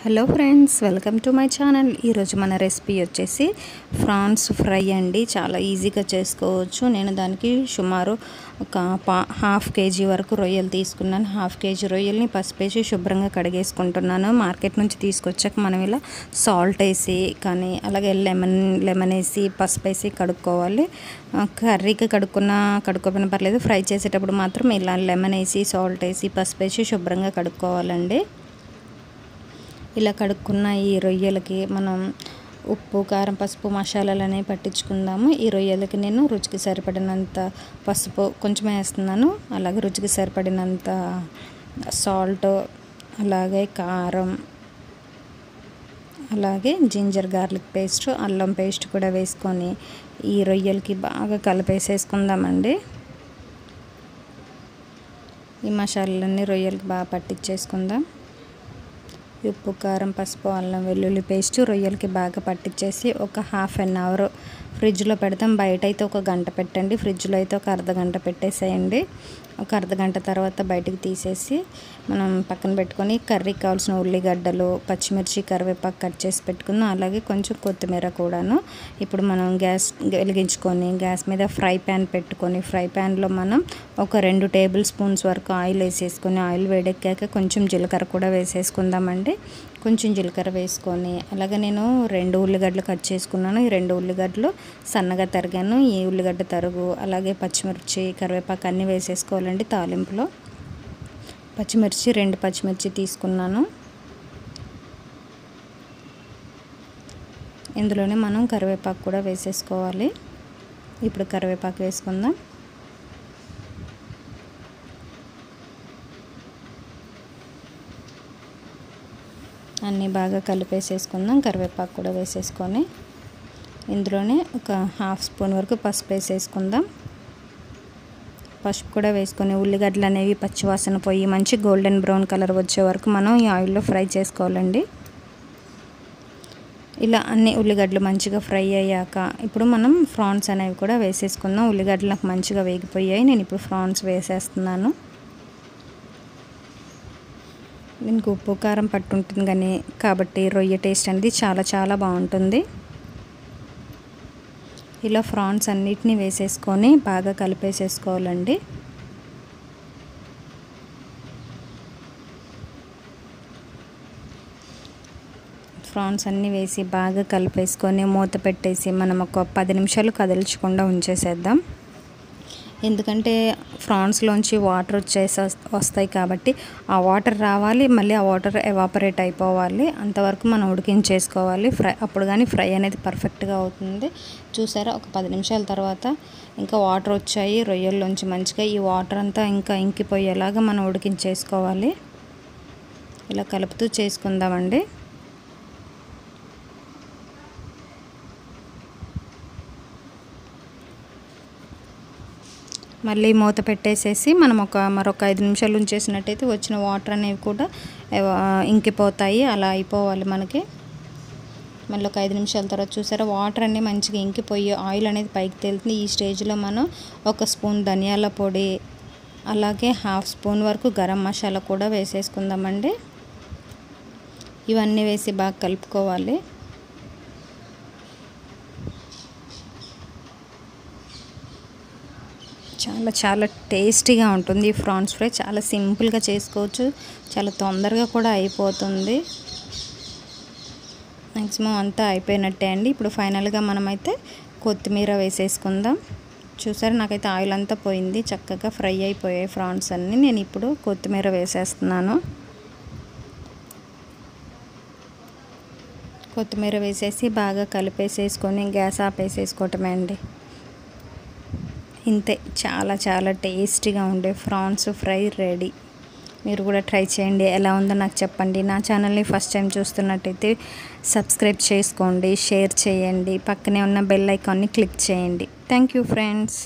Hello friends, welcome to my channel. ఈరోజు మన recipe వచ్చేసి ఫ్రాన్స్ ఫ్రై అండి. చాలా ఈజీగా చేసుకోవచ్చు. నేను దానికి సుమారు ఒక హాఫ్ కేజీ వరకు రొయ్యలు తీసుకున్నాను. హాఫ్ కేజీ రొయ్యల్ని పసుపేసి శుభ్రంగా కడిగేసుకుంటున్నాను. మార్కెట్ నుంచి తీసుకొచ్చాక మనం ఇలా సాల్ట్ వేసి కానీ అలాగే లెమన్ వేసి పసుపు వేసి కడుక్కోవాలి. కర్రీకి కడుక్కోపోయినా పర్లేదు. ఫ్రై చేసేటప్పుడు మాత్రం ఇలా లెమన్ వేసి సాల్ట్ వేసి పసుపు వేసి శుభ్రంగా కడుక్కోవాలండి. ఇలా కడుక్కున్న ఈ రొయ్యలకి మనం ఉప్పు, కారం, పసుపు, మసాలాలు అనేవి పట్టించుకుందాము. ఈ రొయ్యలకి నేను రుచికి సరిపడినంత పసుపు కొంచెం వేస్తున్నాను. అలాగే రుచికి సరిపడినంత సాల్ట్, అలాగే కారం, అలాగే జింజర్ గార్లిక్ పేస్ట్, అల్లం పేస్ట్ కూడా వేసుకొని ఈ రొయ్యలకి బాగా కలిపేసేసుకుందామండి. ఈ మసాలాలన్నీ రొయ్యలకి బాగా పట్టించేసుకుందాం. ఉప్పు, కారం, పసుపు, అల్లం వెల్లుల్లి పేస్ట్ రొయ్యలకి బాగా పట్టించేసి ఒక హాఫ్ అన్ అవర్ ఫ్రిడ్జ్లో పెడతాం. బయట అయితే ఒక గంట పెట్టండి, ఫ్రిడ్జ్లో అయితే ఒక అర్ధగంట పెట్టేసేయండి. ఒక అర్ధగంట తర్వాత బయటికి తీసేసి మనం పక్కన పెట్టుకొని కర్రీకి కావాల్సిన ఉల్లిగడ్డలు, పచ్చిమిర్చి, కరివేపాకు కట్ చేసి పెట్టుకుందాం. అలాగే కొంచెం కొత్తిమీర కూడాను. ఇప్పుడు మనం గ్యాస్ వెలిగించుకొని గ్యాస్ మీద ఫ్రై ప్యాన్ పెట్టుకొని ఫ్రై ప్యాన్లో మనం ఒక 2 టేబుల్ స్పూన్స్ వరకు ఆయిల్ వేసేసుకొని ఆయిల్ వేడెక్కాక కొంచెం జీలకర్ర కూడా వేసేసుకుందామండి. కొంచెం జీలకర్ర వేసుకొని అలాగే నేను 2 ఉల్లిగడ్డలు కట్ చేసుకున్నాను. ఈ 2 ఉల్లిగడ్డలు సన్నగా తరిగాను. ఈ ఉల్లిగడ్డ తరుగు అలాగే పచ్చిమిర్చి, కరివేపాకు అన్నీ వేసేసుకోవాలండి. తాలింపులో పచ్చిమిర్చి 2 పచ్చిమిర్చి తీసుకున్నాను. ఇందులోనే మనం కరివేపాకు కూడా వేసేసుకోవాలి. ఇప్పుడు కరివేపాకు వేసుకుందాం. అన్నీ బాగా కలిపేసేసుకుందాం. కరివేపాకు కూడా వేసేసుకొని ఇందులోనే ఒక హాఫ్ స్పూన్ వరకు పసుపు వేసేసుకుందాం. పసుపు కూడా వేసుకొని ఉల్లిగడ్డలు అనేవి పచ్చివాసన పోయి మంచి గోల్డెన్ బ్రౌన్ కలర్ వచ్చే వరకు మనం ఈ ఆయిల్లో ఫ్రై చేసుకోవాలండి. ఇలా అన్ని ఉల్లిగడ్డలు మంచిగా ఫ్రై అయ్యాక ఇప్పుడు మనం ప్రాన్స్ అనేవి కూడా వేసేసుకుందాం. ఉల్లిగడ్డలు నాకు మంచిగా వేగిపోయాయి. నేను ఇప్పుడు ప్రాన్స్ వేసేస్తున్నాను. దీనికి ఉప్పు, కారం పట్టుంటుంది కానీ కాబట్టి రొయ్య టేస్ట్ అనేది చాలా చాలా బాగుంటుంది. ఇలా ప్రాన్స్ అన్నిటినీ వేసేసుకొని బాగా కలిపేసేసుకోవాలండి. ప్రాన్స్ అన్నీ వేసి బాగా కలిపేసుకొని మూత పెట్టేసి మనం ఒక 10 నిమిషాలు కదిలించకుండా ఉంచేసేద్దాం. ఎందుకంటే ఫ్రాన్స్లోంచి వాటర్ వస్తాయి కాబట్టి ఆ వాటర్ రావాలి, మళ్ళీ ఆ వాటర్ ఎవాపరేట్ అయిపోవాలి. అంతవరకు మనం ఉడికించేసుకోవాలి. అప్పుడు కానీ ఫ్రై అనేది పర్ఫెక్ట్గా అవుతుంది. చూసారా, ఒక 10 నిమిషాల తర్వాత ఇంకా వాటర్ వచ్చాయి రొయ్యల్లోంచి మంచిగా. ఈ వాటర్ అంతా ఇంకా ఇంకిపోయేలాగా మనం ఉడికించేసుకోవాలి. ఇలా కలుపుతూ చేసుకుందామండి. మళ్ళీ మూత పెట్టేసేసి మనం మరొక 5 నిమిషాలు ఉంచేసినట్టయితే వచ్చిన వాటర్ అనేవి కూడా ఇంకిపోతాయి. అలా అయిపోవాలి మనకి. మళ్ళీ ఒక 5 నిమిషాల తర్వాత చూసారా, వాటర్ అన్నీ మంచిగా ఇంకిపోయి ఆయిల్ అనేది పైకి తేలుతుంది. ఈ స్టేజ్లో మనం 1 స్పూన్ ధనియాల పొడి అలాగే హాఫ్ స్పూన్ వరకు గరం మసాలా కూడా వేసేసుకుందామండి. ఇవన్నీ వేసి బాగా కలుపుకోవాలి. చాలా చాలా టేస్టీగా ఉంటుంది ఈ ప్రాన్స్ ఫ్రై. చాలా సింపుల్గా చేసుకోవచ్చు, చాలా తొందరగా కూడా అయిపోతుంది. మ్యాక్సిమం అంతా అయిపోయినట్టే అండి. ఇప్పుడు ఫైనల్గా మనమైతే కొత్తిమీర వేసేసుకుందాం. చూసారు, నాకైతే ఆయిల్ అంతా పోయింది, చక్కగా ఫ్రై అయిపోయాయి ప్రాన్స్ అన్నీ. నేను ఇప్పుడు కొత్తిమీర వేసేస్తున్నాను. కొత్తిమీర వేసేసి బాగా కలిపేసేసుకొని గ్యాస్ ఆపేసేసుకోవటమే అండి. ఇంతే, చాలా చాలా టేస్టీగా ఉండే ప్రాన్స్ ఫ్రై రెడీ. మీరు కూడా ట్రై చేయండి. ఎలా ఉందో నాకు చెప్పండి. నా ఛానల్ని ఫస్ట్ టైం చూస్తున్నట్టయితే సబ్స్క్రైబ్ చేసుకోండి, షేర్ చేయండి, పక్కనే ఉన్న బెల్ ఐకాన్ని క్లిక్ చేయండి. Thank you friends.